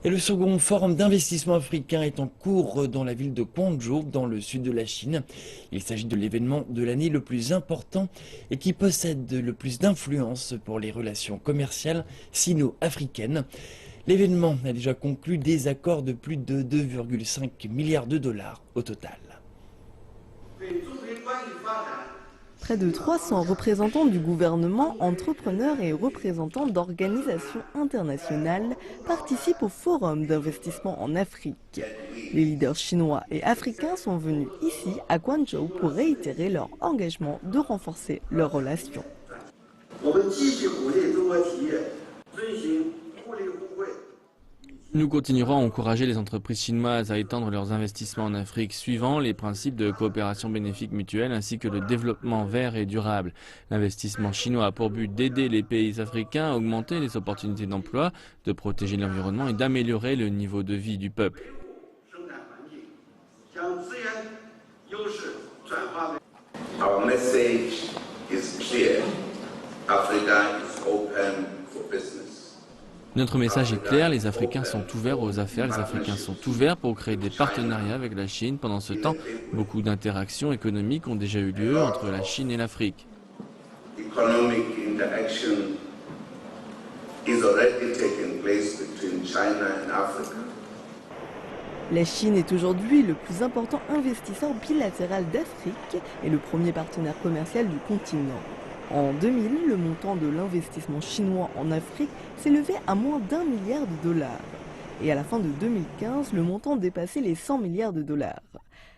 Et le second forum d'investissement africain est en cours dans la ville de Guangzhou, dans le sud de la Chine. Il s'agit de l'événement de l'année le plus important et qui possède le plus d'influence pour les relations commerciales sino-africaines. L'événement a déjà conclu des accords de plus de 2,5 milliards de dollars au total. Près de 300 représentants du gouvernement, entrepreneurs et représentants d'organisations internationales participent au Forum d'investissement en Afrique. Les leaders chinois et africains sont venus ici à Guangzhou pour réitérer leur engagement de renforcer leurs relations. Nous continuerons à encourager les entreprises chinoises à étendre leurs investissements en Afrique suivant les principes de coopération bénéfique mutuelle ainsi que le développement vert et durable. L'investissement chinois a pour but d'aider les pays africains à augmenter les opportunités d'emploi, de protéger l'environnement et d'améliorer le niveau de vie du peuple. Our message is clear. Africa is open for business. Notre message est clair, les Africains sont ouverts aux affaires, les Africains sont ouverts pour créer des partenariats avec la Chine. Pendant ce temps, beaucoup d'interactions économiques ont déjà eu lieu entre la Chine et l'Afrique. Economic interaction is already taking place between China and Africa. La Chine est aujourd'hui le plus important investisseur bilatéral d'Afrique et le premier partenaire commercial du continent. En 2000, le montant de l'investissement chinois en Afrique s'élevait à moins d'1 milliard de dollars. Et à la fin de 2015, le montant dépassait les 100 milliards de dollars.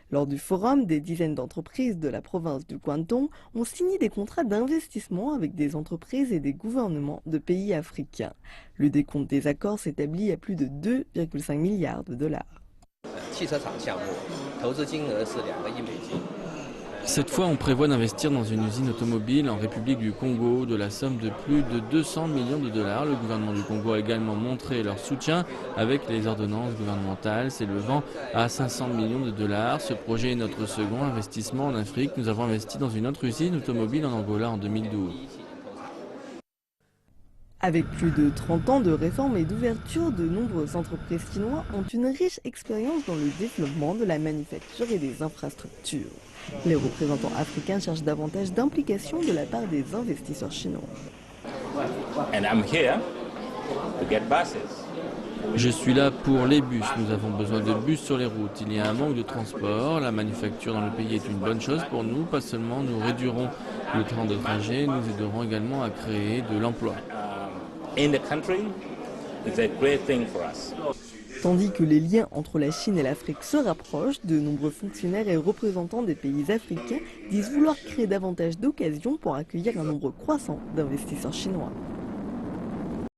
Lors du forum, des dizaines d'entreprises de la province du Guangdong ont signé des contrats d'investissement avec des entreprises et des gouvernements de pays africains. Le décompte des accords s'établit à plus de 2,5 milliards de dollars. Cette fois, on prévoit d'investir dans une usine automobile en République du Congo de la somme de plus de 200 millions de dollars. Le gouvernement du Congo a également montré leur soutien avec les ordonnances gouvernementales s'élevant à 500 millions de dollars. Ce projet est notre second investissement en Afrique. Nous avons investi dans une autre usine automobile en Angola en 2012. Avec plus de 30 ans de réformes et d'ouverture, de nombreuses entreprises chinoises ont une riche expérience dans le développement de la manufacture et des infrastructures. Les représentants africains cherchent davantage d'implication de la part des investisseurs chinois. Je suis là pour les bus. Nous avons besoin de bus sur les routes. Il y a un manque de transport. La manufacture dans le pays est une bonne chose pour nous. Pas seulement nous réduirons le temps de trajet, nous aiderons également à créer de l'emploi. Tandis que les liens entre la Chine et l'Afrique se rapprochent, de nombreux fonctionnaires et représentants des pays africains disent vouloir créer davantage d'occasions pour accueillir un nombre croissant d'investisseurs chinois.